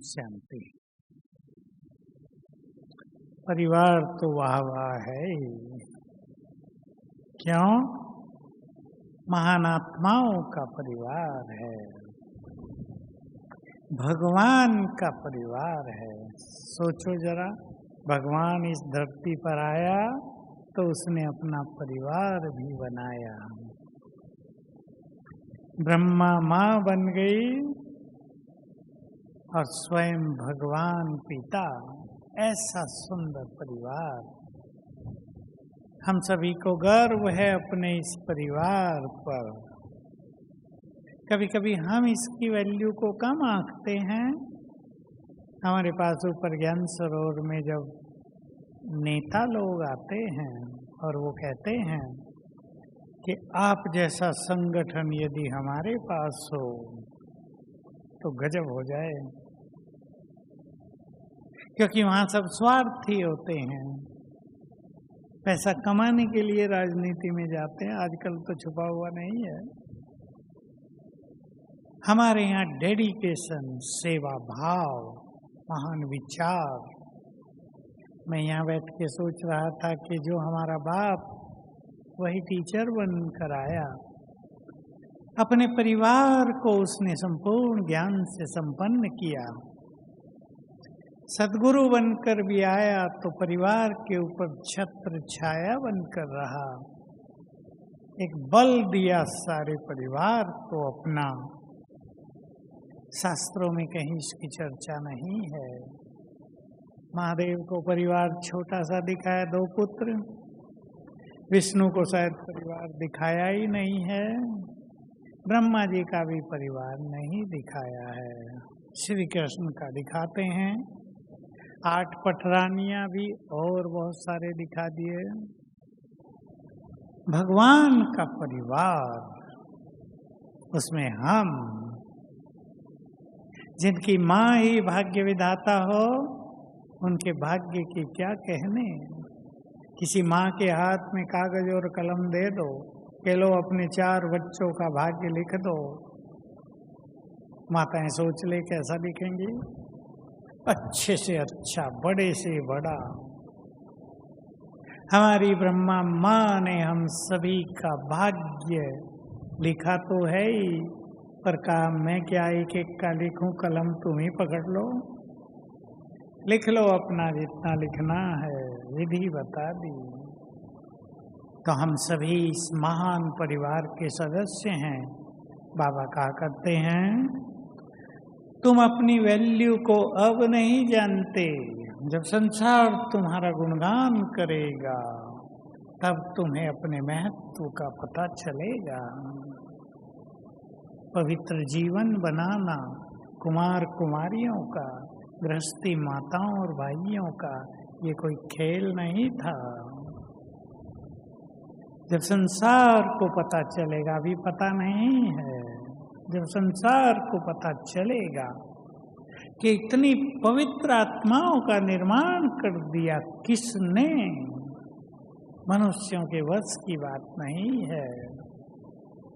शांति। परिवार तो वाह वाह है ही। क्यों? महान आत्माओं का परिवार है, भगवान का परिवार है। सोचो जरा, भगवान इस धरती पर आया तो उसने अपना परिवार भी बनाया। ब्रह्मा माँ बन गई और स्वयं भगवान पिता। ऐसा सुंदर परिवार। हम सभी को गर्व है अपने इस परिवार पर। कभी कभी हम इसकी वैल्यू को कम आंकते हैं। हमारे पास ऊपर ज्ञान सरोवर में जब नेता लोग आते हैं और वो कहते हैं कि आप जैसा संगठन यदि हमारे पास हो तो गजब हो जाए, क्योंकि वहां सब स्वार्थी होते हैं, पैसा कमाने के लिए राजनीति में जाते हैं। आजकल तो छुपा हुआ नहीं है। हमारे यहाँ डेडिकेशन, सेवा भाव, महान विचार। मैं यहाँ बैठ के सोच रहा था कि जो हमारा बाप वही टीचर बनकर आया, अपने परिवार को उसने संपूर्ण ज्ञान से संपन्न किया। सद्गुरु बनकर भी आया तो परिवार के ऊपर छत्र छाया बनकर रहा। एक बल दिया सारे परिवार को अपना। शास्त्रों में कहीं इसकी चर्चा नहीं है। महादेव को परिवार छोटा सा दिखाया, 2 पुत्र। विष्णु को शायद परिवार दिखाया ही नहीं है। ब्रह्मा जी का भी परिवार नहीं दिखाया है। श्री कृष्ण का दिखाते हैं। 8 पटरानियां भी और बहुत सारे दिखा दिए। भगवान का परिवार, उसमें हम, जिनकी माँ ही भाग्य विधाता हो, उनके भाग्य की क्या कहने। किसी माँ के हाथ में कागज और कलम दे दो कि लो अपने 4 बच्चों का भाग्य लिख दो। माताएं सोच ले कैसा लिखेंगी? अच्छे से अच्छा, बड़े से बड़ा। हमारी ब्रह्मा माँ ने हम सभी का भाग्य लिखा तो है ही, पर काम मैं क्या एक एक का लिखूं? कलम तुम ही पकड़ लो, लिख लो अपना जितना लिखना है, विधि बता दी। तो हम सभी इस महान परिवार के सदस्य हैं। बाबा कहा करते हैं, तुम अपनी वैल्यू को अब नहीं जानते, जब संसार तुम्हारा गुणगान करेगा तब तुम्हें अपने महत्व का पता चलेगा। पवित्र जीवन बनाना कुमार कुमारियों का, गृहस्थी माताओं और भाइयों का, ये कोई खेल नहीं था। जब संसार को पता चलेगा, अभी पता नहीं है, जब संसार को पता चलेगा कि इतनी पवित्र आत्माओं का निर्माण कर दिया किसने, मनुष्यों के वश की बात नहीं है,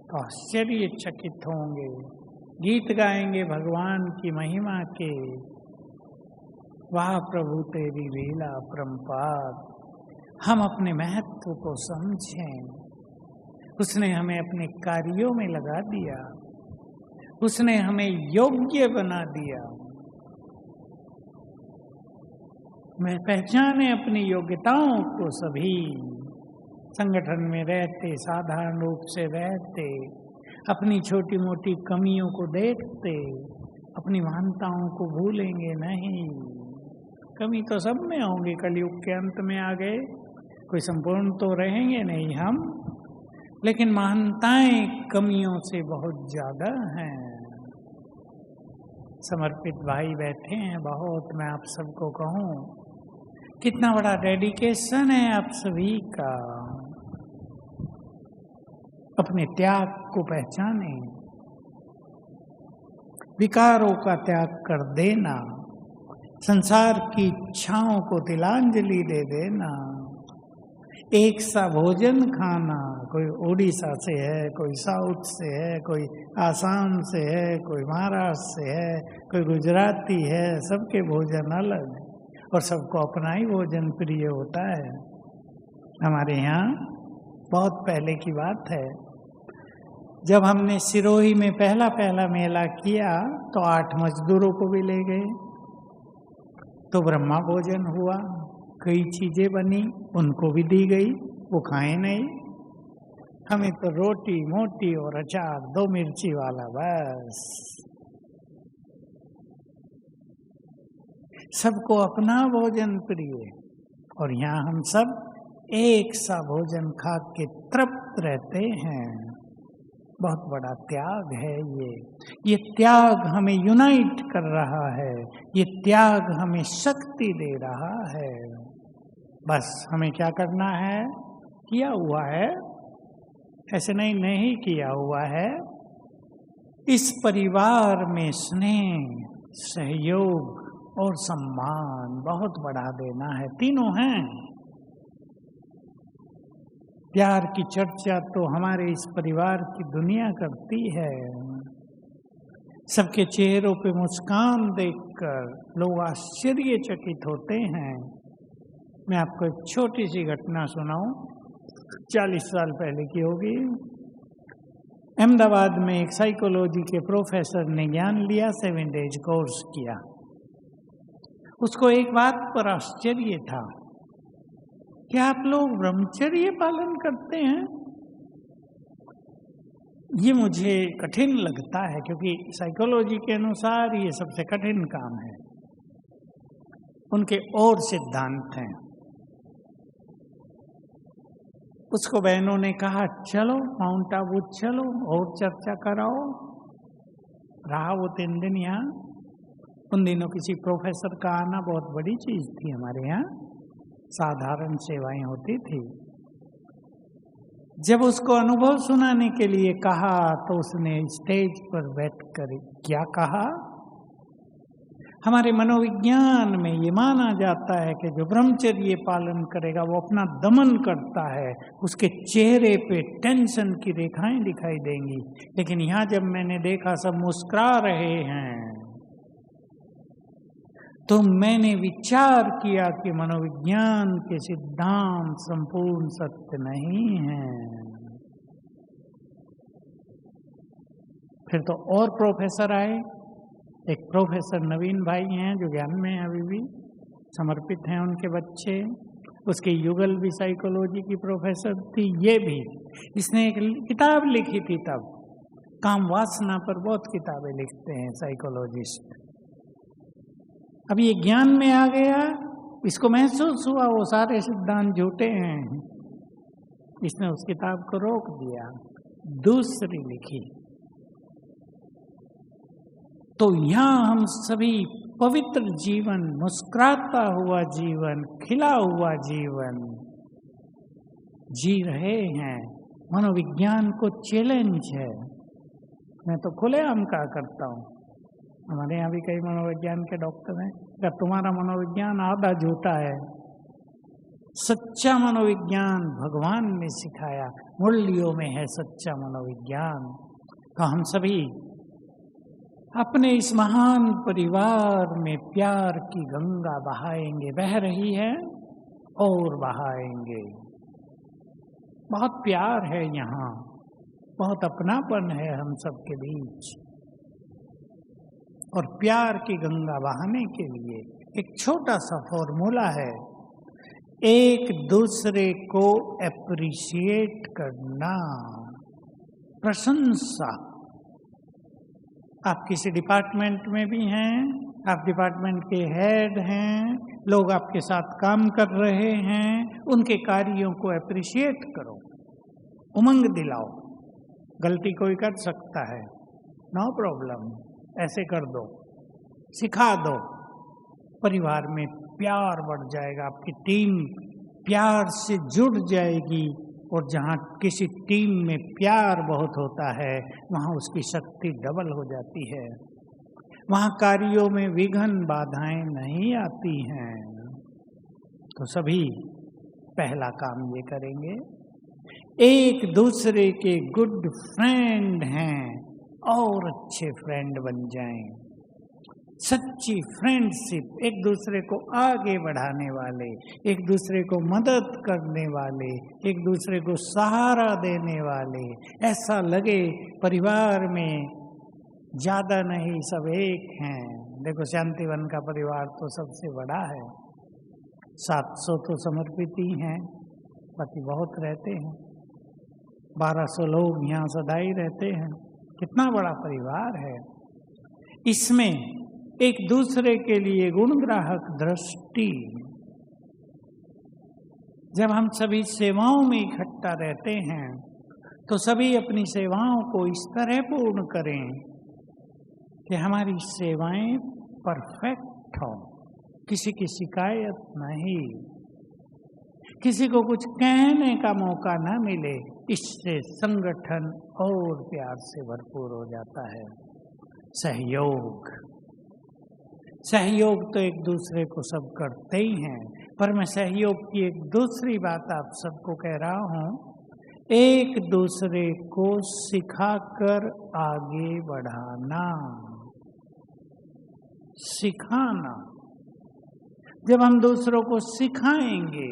तो आश्चर्यचकित होंगे, गीत गाएंगे भगवान की महिमा के। वाह प्रभु तेरी लीला परम्पार। हम अपने महत्व को समझें। उसने हमें अपने कार्यों में लगा दिया, उसने हमें योग्य बना दिया। मैं पहचाने अपनी योग्यताओं को। सभी संगठन में रहते, साधारण रूप से रहते, अपनी छोटी मोटी कमियों को देखते, अपनी महानताओं को भूलेंगे नहीं। कमी तो सब में होंगी, कलयुग के अंत में आ गए, कोई संपूर्ण तो रहेंगे नहीं हम, लेकिन महानताएं कमियों से बहुत ज्यादा हैं। समर्पित भाई बैठे हैं बहुत। मैं आप सबको कहूँ, कितना बड़ा डेडिकेशन है आप सभी का। अपने त्याग को पहचाने, विकारों का त्याग कर देना, संसार की इच्छाओं को तिलांजलि दे देना, एक सा भोजन खाना, कोई उड़ीसा से है, कोई साउथ से है, कोई आसाम से है, कोई महाराष्ट्र से है, कोई गुजराती है, सबके भोजन अलग है और सबको अपना ही भोजन प्रिय होता है। हमारे यहाँ बहुत पहले की बात है, जब हमने सिरोही में पहला मेला किया तो 8 मजदूरों को भी ले गए, तो ब्रह्मा भोजन हुआ, कई चीजें बनी, उनको भी दी गई, वो खाए नहीं। हमें तो रोटी मोटी और अचार 2 मिर्ची वाला बस। सबको अपना भोजन प्रिय, और यहाँ हम सब एक सा भोजन खा के तृप्त रहते हैं। बहुत बड़ा त्याग है ये त्याग हमें यूनाइट कर रहा है, ये त्याग हमें शक्ति दे रहा है। बस हमें क्या करना है, किया हुआ है, ऐसे नहीं किया हुआ है। इस परिवार में स्नेह, सहयोग और सम्मान बहुत बढ़ा देना है, तीनों हैं। प्यार की चर्चा तो हमारे इस परिवार की दुनिया करती है। सबके चेहरों पे मुस्कान देखकर लोग आश्चर्यचकित होते हैं। मैं आपको एक छोटी सी घटना सुनाऊं, 40 साल पहले की होगी। अहमदाबाद में एक साइकोलॉजी के प्रोफेसर ने ज्ञान लिया, 7 डेज कोर्स किया। उसको एक बात पर आश्चर्य था, क्या आप लोग ब्रह्मचर्य पालन करते हैं? ये मुझे कठिन लगता है, क्योंकि साइकोलॉजी के अनुसार ये सबसे कठिन काम है। उनके और सिद्धांत हैं। उसको बहनों ने कहा चलो माउंट आबू चलो और चर्चा कराओ। रहा वो 3 दिन यहाँ। उन दिनों किसी प्रोफेसर का आना बहुत बड़ी चीज थी हमारे यहाँ, साधारण सेवाएं होती थी। जब उसको अनुभव सुनाने के लिए कहा तो उसने स्टेज पर बैठकर क्या कहा, हमारे मनोविज्ञान में ये माना जाता है कि जो ब्रह्मचर्य पालन करेगा वो अपना दमन करता है, उसके चेहरे पे टेंशन की रेखाएं दिखाई देंगी। लेकिन यहाँ जब मैंने देखा सब मुस्कुरा रहे हैं, तो मैंने विचार किया कि मनोविज्ञान के सिद्धांत संपूर्ण सत्य नहीं हैं। फिर तो और प्रोफेसर आए। एक प्रोफेसर नवीन भाई हैं जो ज्ञान में अभी भी समर्पित हैं, उनके बच्चे। उसके युगल भी साइकोलॉजी की प्रोफेसर थी, ये भी। इसने एक किताब लिखी थी तब, काम वासना पर बहुत किताबें लिखते हैं साइकोलॉजिस्ट। अब ये ज्ञान में आ गया, इसको महसूस हुआ वो सारे सिद्धांत झूठे हैं। इसने उस किताब को रोक दिया, दूसरी लिखी। तो यहाँ हम सभी पवित्र जीवन, मुस्कुराता हुआ जीवन, खिला हुआ जीवन जी रहे हैं। मनोविज्ञान को चैलेंज है। मैं तो खुलेआम कहा करता हूँ, हमारे यहाँ भी कई मनोविज्ञान के डॉक्टर हैं, क्या तुम्हारा मनोविज्ञान आधा झूठा है। सच्चा मनोविज्ञान भगवान ने सिखाया, मूल्यों में है सच्चा मनोविज्ञान। तो हम सभी अपने इस महान परिवार में प्यार की गंगा बहाएंगे, बह रही है और बहाएंगे। बहुत प्यार है यहाँ, बहुत अपनापन है हम सबके बीच। और प्यार की गंगा बहाने के लिए एक छोटा सा फॉर्मूला है, एक दूसरे को एप्रिशिएट करना, प्रशंसा। आप किसी डिपार्टमेंट में भी हैं, आप डिपार्टमेंट के हेड हैं, लोग आपके साथ काम कर रहे हैं, उनके कार्यों को एप्रिशिएट करो, उमंग दिलाओ। गलती कोई कर सकता है, नो प्रॉब्लम, ऐसे कर दो, सिखा दो। परिवार में प्यार बढ़ जाएगा, आपकी टीम प्यार से जुड़ जाएगी। और जहाँ किसी टीम में प्यार बहुत होता है, वहाँ उसकी शक्ति डबल हो जाती है, वहाँ कार्यों में विघ्न बाधाएं नहीं आती हैं। तो सभी पहला काम ये करेंगे एक दूसरे के गुड फ्रेंड हैं और अच्छे फ्रेंड बन जाएं। सच्ची फ्रेंडशिप, एक दूसरे को आगे बढ़ाने वाले, एक दूसरे को मदद करने वाले, एक दूसरे को सहारा देने वाले, ऐसा लगे परिवार में ज्यादा नहीं सब एक हैं। देखो शांतिवन का परिवार तो सबसे बड़ा है, 700 तो समर्पित ही हैं, बाकी बहुत रहते हैं, 1200 लोग यहाँ सदाई रहते हैं। कितना बड़ा परिवार है। इसमें एक दूसरे के लिए गुणग्राहक दृष्टि, जब हम सभी सेवाओं में इकट्ठा रहते हैं तो सभी अपनी सेवाओं को इस तरह पूर्ण करें कि हमारी सेवाएं परफेक्ट हों, किसी की शिकायत नहीं, किसी को कुछ कहने का मौका न मिले। इससे संगठन और प्यार से भरपूर हो जाता है। सहयोग, सहयोग तो एक दूसरे को सब करते ही हैं, पर मैं सहयोग की एक दूसरी बात आप सबको कह रहा हूं, एक दूसरे को सिखाकर आगे बढ़ाना, सिखाना। जब हम दूसरों को सिखाएंगे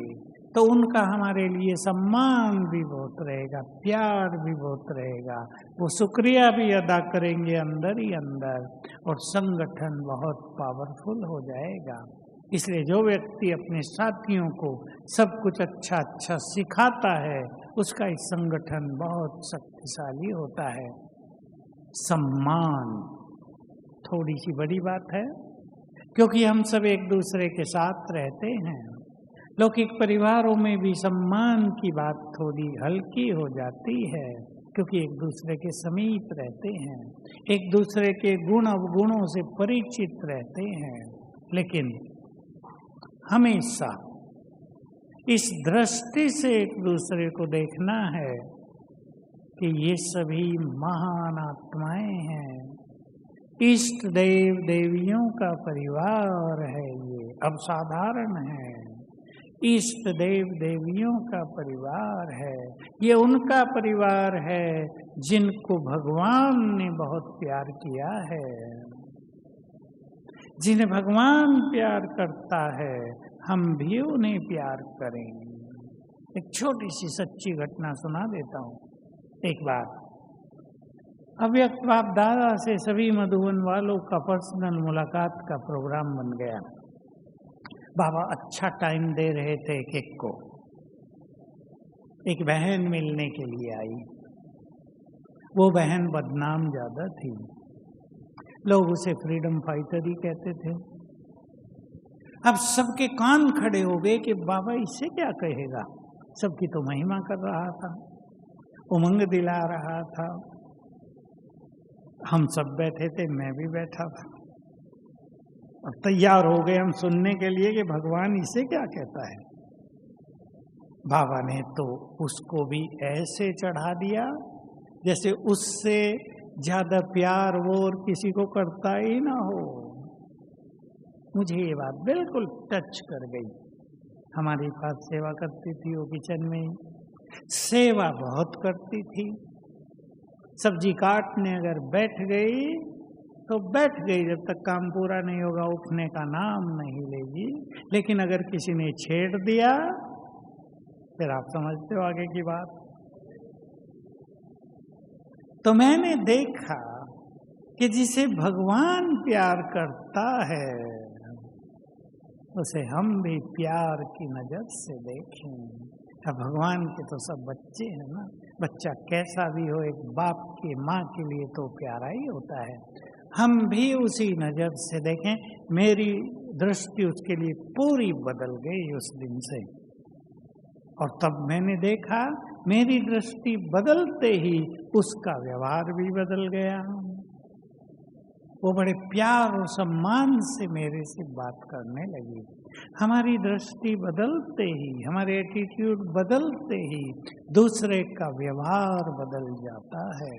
तो उनका हमारे लिए सम्मान भी बहुत रहेगा, प्यार भी बहुत रहेगा, वो शुक्रिया भी अदा करेंगे अंदर ही अंदर, और संगठन बहुत पावरफुल हो जाएगा। इसलिए जो व्यक्ति अपने साथियों को सब कुछ अच्छा अच्छा सिखाता है उसका इस संगठन बहुत शक्तिशाली होता है। सम्मान थोड़ी सी बड़ी बात है, क्योंकि हम सब एक दूसरे के साथ रहते हैं। लौकिक परिवारों में भी सम्मान की बात थोड़ी हल्की हो जाती है, क्योंकि एक दूसरे के समीप रहते हैं, एक दूसरे के गुण अवगुणों से परिचित रहते हैं। लेकिन हमेशा इस दृष्टि से एक दूसरे को देखना है कि ये सभी महान आत्माएं हैं, इष्ट देव देवियों का परिवार है। ये अब साधारण है, इष्ट देव देवियों का परिवार है। ये उनका परिवार है जिनको भगवान ने बहुत प्यार किया है। जिन्हें भगवान प्यार करता है हम भी उन्हें प्यार करें। एक छोटी सी सच्ची घटना सुना देता हूँ। एक बार अव्यक्त बाप दादा से सभी मधुबन वालों का पर्सनल मुलाकात का प्रोग्राम बन गया। बाबा अच्छा टाइम दे रहे थे एक को। एक बहन मिलने के लिए आई। वो बहन बदनाम ज्यादा थी, लोग उसे फ्रीडम फाइटर ही कहते थे। अब सबके कान खड़े हो गए कि बाबा इससे क्या कहेगा, सबकी तो महिमा कर रहा था, उमंग दिला रहा था। हम सब बैठे थे, मैं भी बैठा था, और तैयार हो गए हम सुनने के लिए कि भगवान इसे क्या कहता है। बाबा ने तो उसको भी ऐसे चढ़ा दिया जैसे उससे ज्यादा प्यार वो और किसी को करता ही ना हो। मुझे ये बात बिल्कुल टच कर गई। हमारी पास सेवा करती थी वो, किचन में सेवा बहुत करती थी। सब्जी काटने अगर बैठ गई तो बैठ गई, जब तक काम पूरा नहीं होगा उठने का नाम नहीं लेगी। लेकिन अगर किसी ने छेड़ दिया फिर आप समझते हो आगे की बात। तो मैंने देखा कि जिसे भगवान प्यार करता है उसे हम भी प्यार की नजर से देखें। अब भगवान के तो सब बच्चे हैं ना, बच्चा कैसा भी हो एक बाप की माँ के लिए तो प्यारा ही होता है। हम भी उसी नजर से देखें। मेरी दृष्टि उसके लिए पूरी बदल गई उस दिन से, और तब मैंने देखा मेरी दृष्टि बदलते ही उसका व्यवहार भी बदल गया। वो बड़े प्यार और सम्मान से मेरे से बात करने लगी। हमारी दृष्टि बदलते ही, हमारे एटीट्यूड बदलते ही दूसरे का व्यवहार बदल जाता है।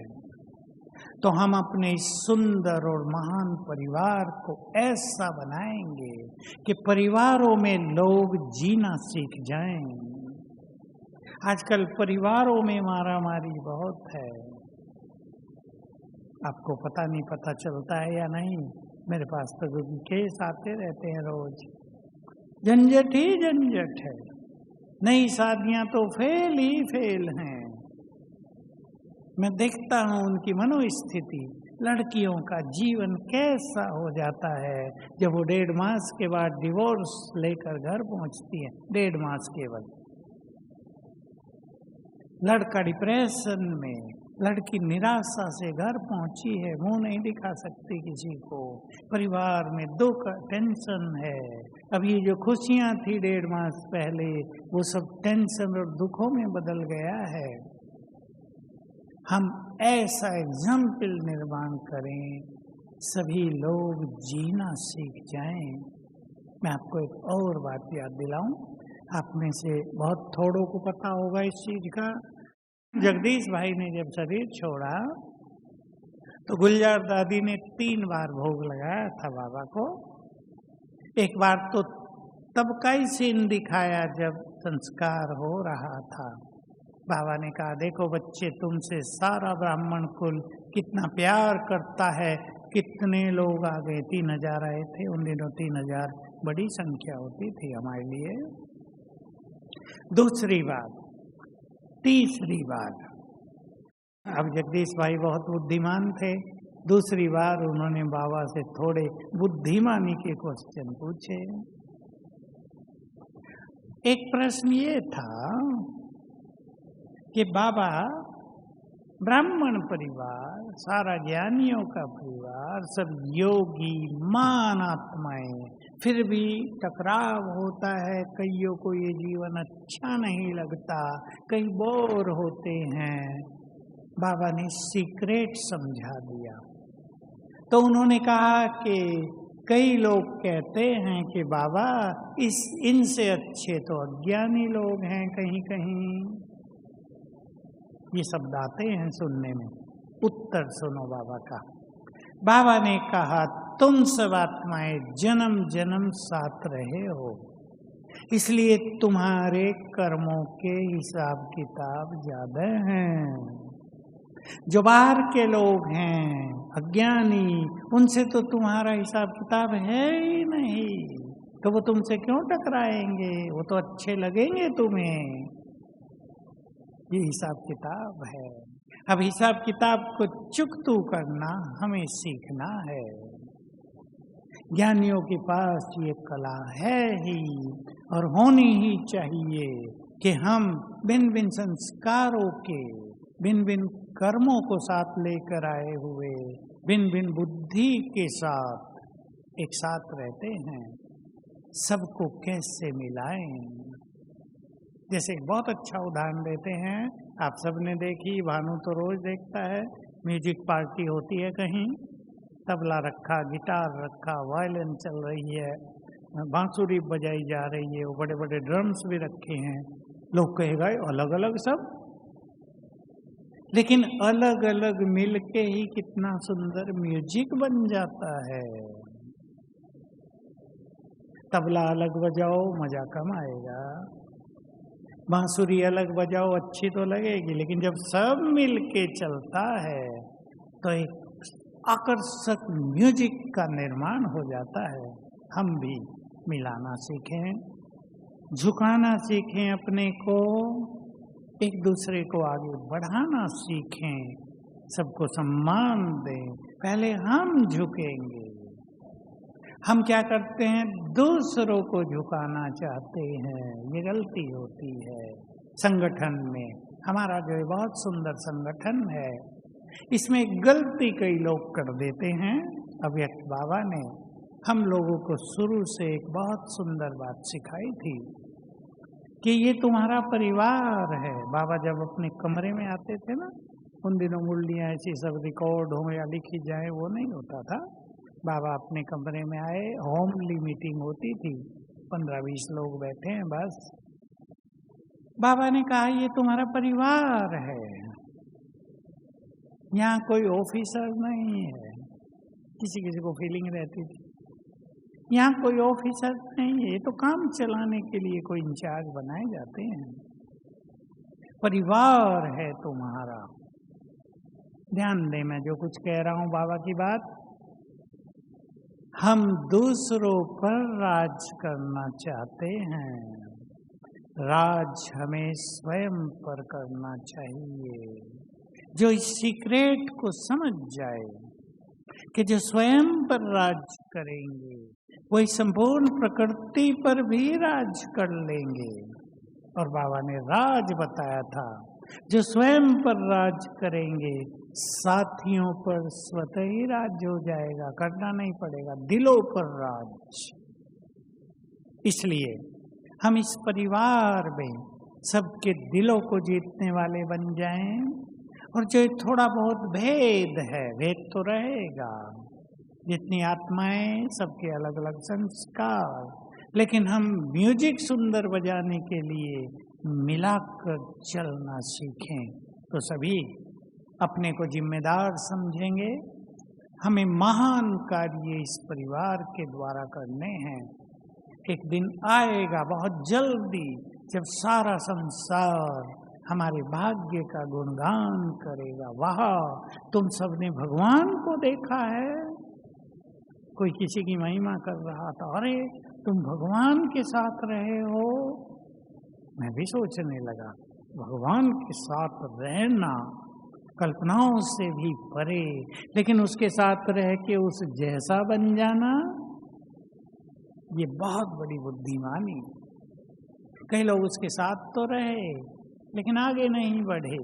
तो हम अपने इस सुंदर और महान परिवार को ऐसा बनाएंगे कि परिवारों में लोग जीना सीख जाएं। आजकल परिवारों में मारामारी बहुत है। आपको पता नहीं पता चलता है या नहीं, मेरे पास तो जो केस आते रहते हैं रोज। झंझट ही झंझट है। नई शादियां तो फेल ही फेल हैं। मैं देखता हूं उनकी मनोस्थिति, लड़कियों का जीवन कैसा हो जाता है जब वो 1.5 मास के बाद डिवोर्स लेकर घर पहुंचती है। 1.5 मास केवल। लड़का डिप्रेशन में, लड़की निराशा से घर पहुंची है, मुंह नहीं दिखा सकती किसी को, परिवार में दुख टेंशन है। अब ये जो खुशियां थी 1.5 मास पहले, वो सब टेंशन और दुखों में बदल गया है। हम ऐसा एग्जाम्पल निर्माण करें, सभी लोग जीना सीख जाएं। मैं आपको एक और बात याद दिलाऊं, आप में से बहुत थोड़ों को पता होगा इस चीज का। जगदीश भाई ने जब शरीर छोड़ा तो गुलजार दादी ने 3 बार भोग लगाया था बाबा को। एक बार तो तब का ही सीन दिखाया जब संस्कार हो रहा था। बाबा ने कहा, देखो बच्चे, तुमसे सारा ब्राह्मण कुल कितना प्यार करता है। कितने लोग आ गए, 3000 आए थे उन दिनों। 3000 बड़ी संख्या होती थी हमारे लिए। दूसरी बात, तीसरी बात, अब जगदीश भाई बहुत बुद्धिमान थे। दूसरी बार उन्होंने बाबा से थोड़े बुद्धिमानी के क्वेश्चन पूछे। एक प्रश्न ये था कि बाबा, ब्राह्मण परिवार, सारा ज्ञानियों का परिवार, सब योगी महान आत्माएं, फिर भी टकराव होता है। कईयों को ये जीवन अच्छा नहीं लगता, कई बोर होते हैं। बाबा ने सीक्रेट समझा दिया। तो उन्होंने कहा कि कई लोग कहते हैं कि बाबा, इनसे अच्छे तो अज्ञानी लोग हैं कहीं कहीं। ये शब्द आते हैं सुनने में। उत्तर सुनो बाबा का। बाबा ने कहा, तुम सब आत्माएं जन्म जन्म साथ रहे हो, इसलिए तुम्हारे कर्मों के हिसाब किताब ज्यादा हैं। जो बाहर के लोग हैं अज्ञानी, उनसे तो तुम्हारा हिसाब किताब है ही नहीं, तो वो तुमसे क्यों टकराएंगे? वो तो अच्छे लगेंगे तुम्हें। ये हिसाब किताब है। अब हिसाब किताब को चुकतू करना हमें सीखना है। ज्ञानियों के पास ये कला है ही और होनी ही चाहिए कि हम भिन्न भिन्न संस्कारों के, भिन्न भिन्न कर्मों को साथ लेकर आए हुए, भिन्न भिन्न बुद्धि के साथ एक साथ रहते हैं। सबको कैसे मिलाएं? जैसे बहुत अच्छा उदाहरण देते हैं, आप सबने देखी, भानु तो रोज देखता है, म्यूजिक पार्टी होती है कहीं, तबला रखा, गिटार रखा, वायलिन चल रही है, बांसुरी बजाई जा रही है, वो बड़े बड़े ड्रम्स भी रखे हैं। लोग कहेगा अलग अलग सब, लेकिन अलग अलग मिलके ही कितना सुंदर म्यूजिक बन जाता है। तबला अलग बजाओ मजा कम आएगा, बांसुरी अलग बजाओ अच्छी तो लगेगी, लेकिन जब सब मिलके चलता है तो एक आकर्षक म्यूजिक का निर्माण हो जाता है। हम भी मिलाना सीखें, झुकाना सीखें अपने को, एक दूसरे को आगे बढ़ाना सीखें, सबको सम्मान दें। पहले हम झुकेंगे। हम क्या करते हैं? दूसरों को झुकाना चाहते हैं, ये गलती होती है। संगठन में हमारा जो बहुत सुंदर संगठन है, इसमें गलती कई लोग कर देते हैं। अव्यक्त बाबा ने हम लोगों को शुरू से एक बहुत सुंदर बात सिखाई थी कि ये तुम्हारा परिवार है। बाबा जब अपने कमरे में आते थे ना, उन दिनों मुरलियाँ ऐसी सब रिकॉर्ड हो या लिखी जाए वो नहीं होता था। बाबा अपने कमरे में आए, होमली मीटिंग होती थी, 15-20 लोग बैठे हैं बस। बाबा ने कहा, ये तुम्हारा परिवार है, यहाँ कोई ऑफिसर नहीं है। किसी किसी को फीलिंग रहती थी, यहाँ कोई ऑफिसर नहीं है, ये तो काम चलाने के लिए कोई इंचार्ज बनाए जाते हैं। परिवार है तुम्हारा। ध्यान दे, मैं जो कुछ कह रहा हूं बाबा की बात, हम दूसरों पर राज करना चाहते हैं, राज हमें स्वयं पर करना चाहिए। जो इस सीक्रेट को समझ जाए कि जो स्वयं पर राज करेंगे वही संपूर्ण प्रकृति पर भी राज कर लेंगे। और बाबा ने राज बताया था, जो स्वयं पर राज करेंगे साथियों पर स्वतः ही राज हो जाएगा, करना नहीं पड़ेगा, दिलों पर राज। इसलिए हम इस परिवार में सबके दिलों को जीतने वाले बन जाएं। और जो थोड़ा बहुत भेद है, भेद तो रहेगा, जितनी आत्माएं सबके अलग अलग संस्कार, लेकिन हम म्यूजिक सुंदर बजाने के लिए मिलाकर चलना सीखें तो सभी अपने को जिम्मेदार समझेंगे। हमें महान कार्य इस परिवार के द्वारा करने हैं। एक दिन आएगा बहुत जल्दी जब सारा संसार हमारे भाग्य का गुणगान करेगा। वाह, तुम सबने भगवान को देखा है? कोई किसी की महिमा कर रहा था, अरे तुम भगवान के साथ रहे हो। मैं भी सोचने लगा, भगवान के साथ रहना कल्पनाओं से भी परे, लेकिन उसके साथ रह के उस जैसा बन जाना, ये बहुत बड़ी बुद्धिमानी। कई लोग उसके साथ तो रहे लेकिन आगे नहीं बढ़े।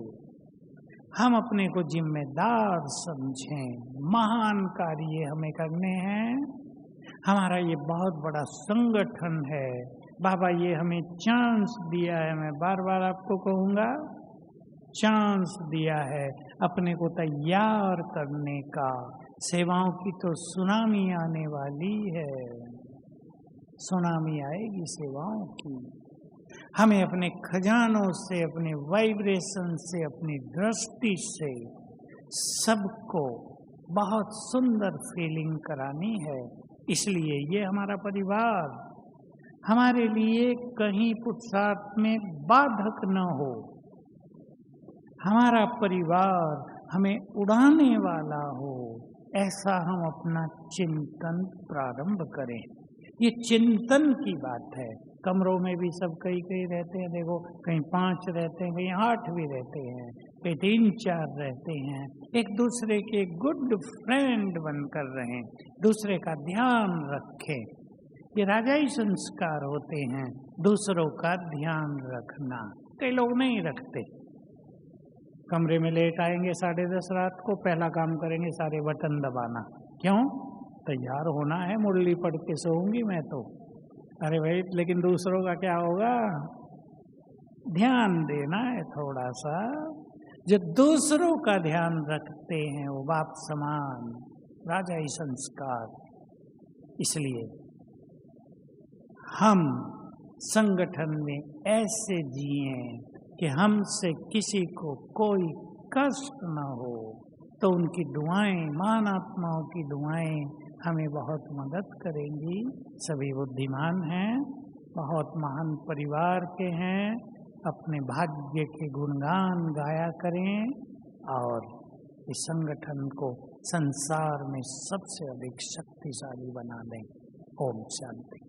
हम अपने को जिम्मेदार समझें, महान कार्य हमें करने हैं। हमारा ये बहुत बड़ा संगठन है। बाबा ये हमें चांस दिया है, मैं बार बार आपको कहूँगा, चांस दिया है अपने को तैयार करने का। सेवाओं की तो सुनामी आने वाली है, सुनामी आएगी सेवाओं की। हमें अपने खजानों से, अपने वाइब्रेशन से, अपनी दृष्टि से सबको बहुत सुंदर फीलिंग करानी है। इसलिए ये हमारा परिवार हमारे लिए कहीं पुरुषार्थ में बाधक न हो। हमारा परिवार हमें उड़ाने वाला हो, ऐसा हम अपना चिंतन प्रारंभ करें। ये चिंतन की बात है। कमरों में भी सब कई रहते हैं, देखो कहीं 5 रहते हैं, कहीं 8 भी रहते हैं, कहीं 3-4 रहते हैं। एक दूसरे के गुड फ्रेंड बनकर रहें, दूसरे का ध्यान रखें। ये राजाई संस्कार होते हैं, दूसरों का ध्यान रखना। कई लोग नहीं रखते। कमरे में लेट आएंगे 10:30 रात को, पहला काम करेंगे सारे बटन दबाना। क्यों? तैयार होना है, मुरली पढ़ के सोऊंगी मैं तो। अरे भाई, लेकिन दूसरों का क्या होगा? ध्यान देना है थोड़ा सा। जो दूसरों का ध्यान रखते हैं वो बाप समान, राजाई संस्कार। इसलिए हम संगठन में ऐसे जिए कि हमसे किसी को कोई कष्ट न हो। तो उनकी दुआएं, महान आत्माओं की दुआएं हमें बहुत मदद करेंगी। सभी बुद्धिमान हैं, बहुत महान परिवार के हैं। अपने भाग्य के गुणगान गाया करें और इस संगठन को संसार में सबसे अधिक शक्तिशाली बना दें। ओम शांति।